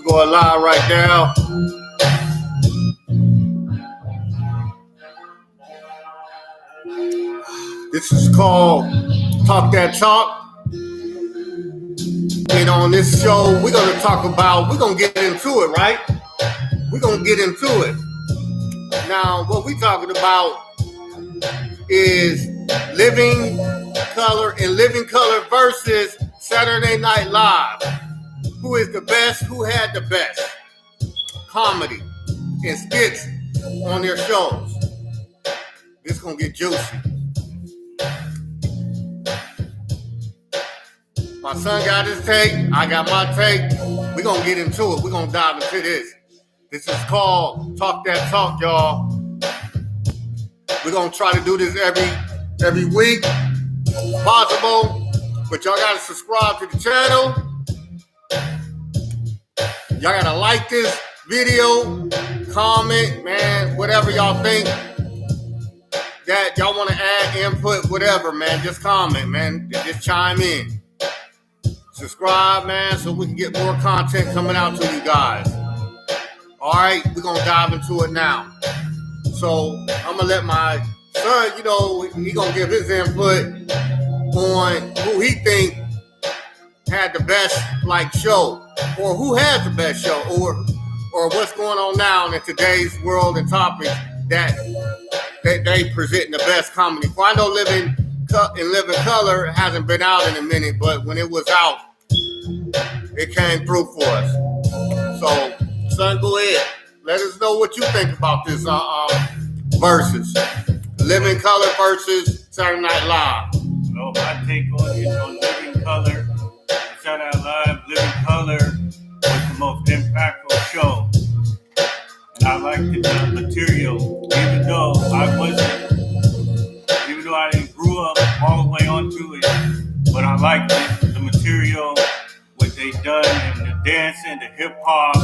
going live right now. This is called Talk That Talk. And on this show, we're going to get into it, right? We're going to get into it. Now, what we're talking about is Living Color and Living Color versus Saturday Night Live. Who is the best? Who had the best comedy and skits on their shows? This gonna get juicy. My son got his take. I got my take. We're gonna get into it. We're gonna dive into this. This is called Talk That Talk, y'all. We're gonna try to do this every week, if possible. But y'all gotta subscribe to the channel. Y'all gotta like this video, comment, man, whatever y'all think that y'all want to add, input, whatever, man. Just comment, man. Just chime in. Subscribe, man, so we can get more content coming out to you guys. All right, we're gonna dive into it now. So I'm gonna let my son, he gonna give his input on who he think had the best show, or who has the best show, or what's going on now in today's world and topics that they present the best comedy. Well, I know Living Color hasn't been out in a minute, but when it was out, it came through for us. So, son, go ahead. Let us know what you think about this versus Living Color versus Saturday Night Live. So my take on it on Living Color, Saturday Night Live. Living Color was the most impactful show. And I liked the material, even though I didn't grew up all the way onto it, but I liked it, the material, what they done, and the dancing, the hip hop,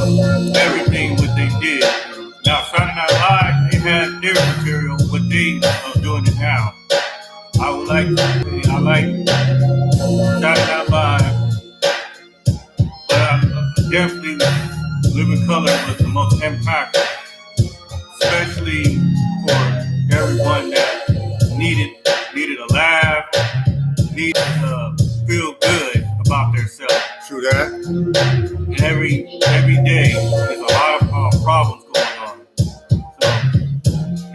everything what they did. Now Saturday Night Live, they had their material, what they are doing it now. I like Saturday Night Live, but definitely Living Color was the most impactful, especially for everyone that needed a laugh, needed to feel good about themselves. True that. And every day there's a lot of problems going on. So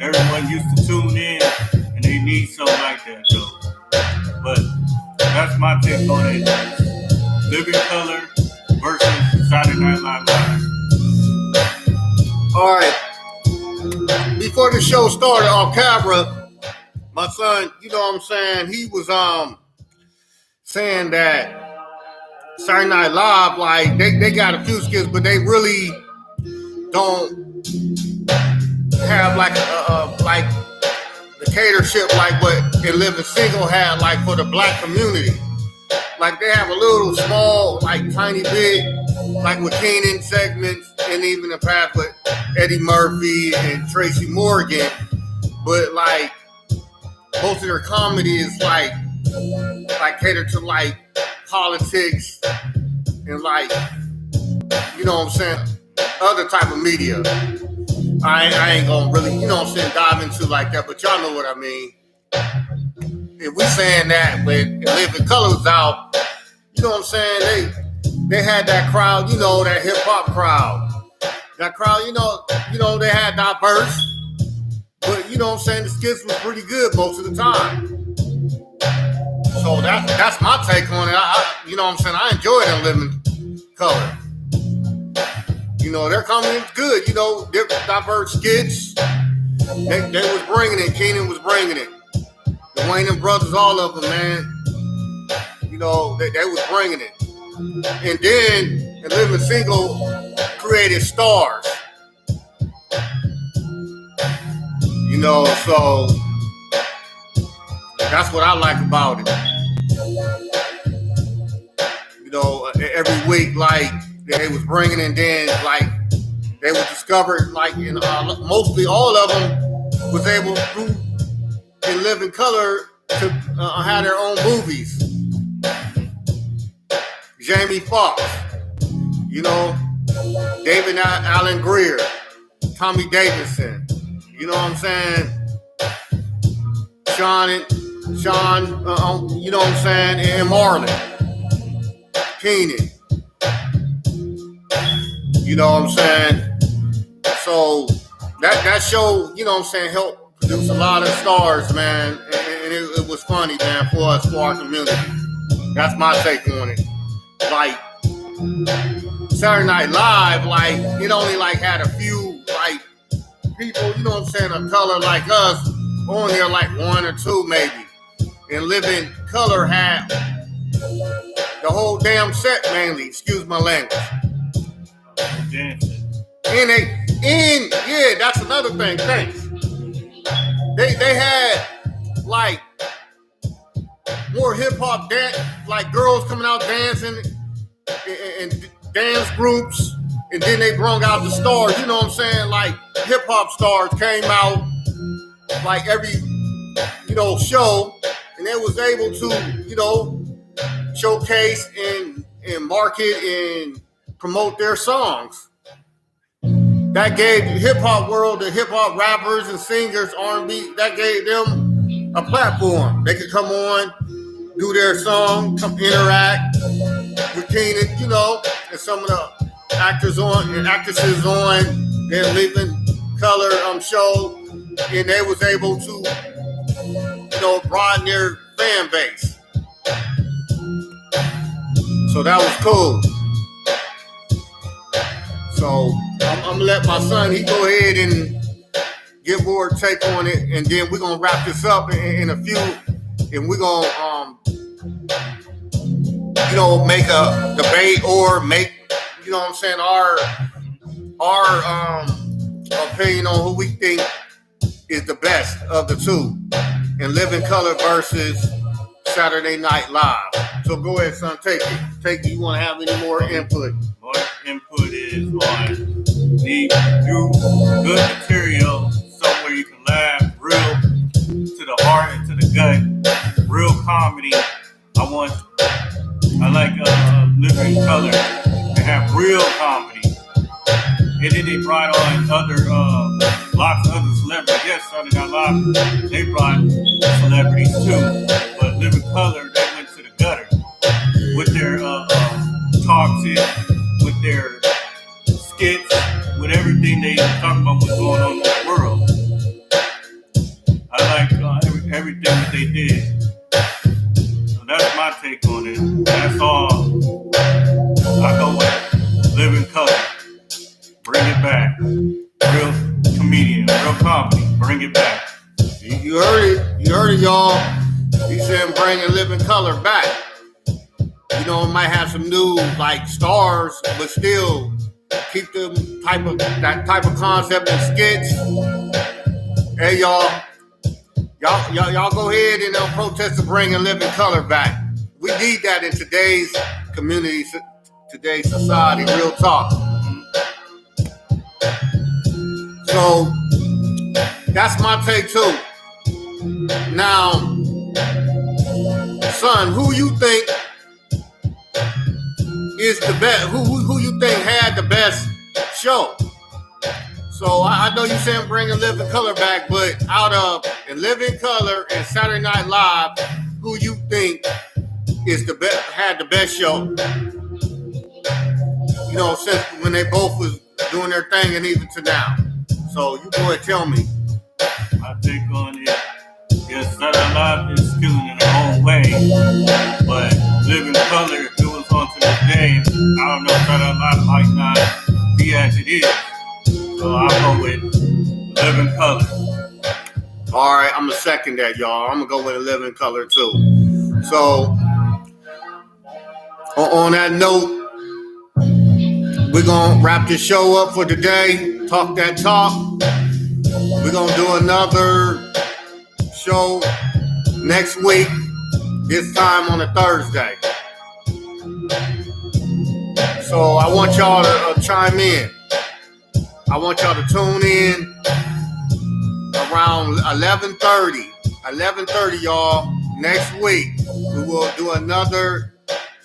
everyone used to tune in, and they need something like that, though. But that's my take on it. Living Color versus Saturday Night Live. All right. Before the show started off camera, my son, you know what I'm saying, he was saying that Saturday Night Live, they got a few skits, but they really don't have the catership like what Living Single had for the black community. They have a little small, tiny bit, with Keenan segments, and even in the past with Eddie Murphy and Tracy Morgan. But most of their comedy is catered to politics and you know what I'm saying, other type of media. I ain't gonna really, dive into that, but y'all know what I mean. If we saying that when Living Color was out, you know what I'm saying, they had that crowd, that hip hop crowd. That crowd, they had diverse, but you know what I'm saying, the skits was pretty good most of the time. So that's my take on it. You know what I'm saying, I enjoyed them Living Color. Their comedy was good, different diverse skits. They was bringing it. Keenan was bringing it. The Wayans brothers, all of them, man. They was bringing it. And then the Living Single created stars. So that's what I like about it. Every week, they was bringing, and then they was discovered, mostly all of them was able to, in Living Color, to have their own movies. Jamie Foxx, David Allen Greer, Tommy Davidson, you know what I'm saying? Sean, you know what I'm saying? And Marlon, Keenan, you know what I'm saying? So that show, you know what I'm saying, helped produce a lot of stars, man, and it was funny, man, for us, for our community. That's my take on it. Like Saturday Night Live, like it only like had a few like people, you know what I'm saying, of color like us on there, like one or two maybe. And Living Color had the whole damn set mainly, excuse my language. Yeah, that's another thing. Thanks. They had like more hip hop dance, like girls coming out dancing and dance groups, and then they brought out the stars. You know what I'm saying? Like hip hop stars came out like every show, and they was able to showcase and market and promote their songs. That gave the hip hop world, the hip hop rappers and singers, R&B, that gave them a platform. They could come on, do their song, come interact with Keenan, and some of the actors on and actresses on their Living Color show, and they was able to, broaden their fan base. So that was cool. So I'm gonna let my son, he go ahead and give more take on it, and then we're gonna wrap this up in a few, and we're gonna make a debate or make our opinion on who we think is the best of the two, in Living Color versus Saturday Night Live. So go ahead, son, take it. You want to have any more input? More input is on need do good material somewhere you can laugh, real to the heart and to the gut, real comedy. I like Living Color to have real comedy, and then they brought on lots of other celebrities. Yes, Saturday Night Live, they brought celebrities too, but Living Color, they went to the gutter with their talks, with their skits, with everything they talk about what's going on in the world. I like everything that they did. So that's my take on it. That's all. I go with Living Color. Bring it back. Real comedian, real comedy. Bring it back. You heard it, y'all. He said bringing Living Color back. It might have some new like stars, but still keep that type of concept and skits. Hey, y'all go ahead and protest to bringing Living Color back. We need that in today's community, today's society. Real talk. So that's my take too. Now, son, who you think is the best? Who you think had the best show? So I know you saying bringing Living Color back, but out of Living Color and Saturday Night Live, who you think is the best? Had the best show? Since when they both was doing their thing, and even to now. So you go ahead, tell me. I take on it. Yes, Saturday Night Live is skewed in their own way, but Living Color, if it was on to this day, I don't know, Saturday Night Live might not be as it is. So I'll go with Living Color. All right, I'm gonna second that, y'all. I'm gonna go with Living Color too. So on that note, we're gonna wrap this show up for today. Talk that talk. We're gonna do another show next week, this time on a Thursday. So I want y'all to chime in. I want y'all to tune in around 11:30, y'all. Next week, we will do another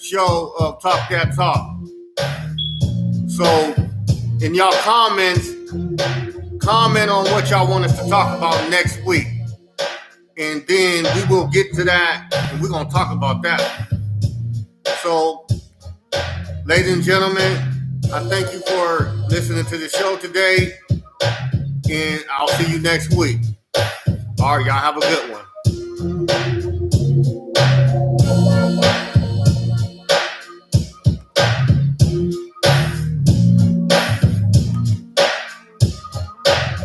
show of Talk That Talk. So in y'all comments, comment on what y'all want us to talk about next week. And then we will get to that, and we're going to talk about that. So, ladies and gentlemen, I thank you for listening to the show today, and I'll see you next week. All right, y'all have a good one.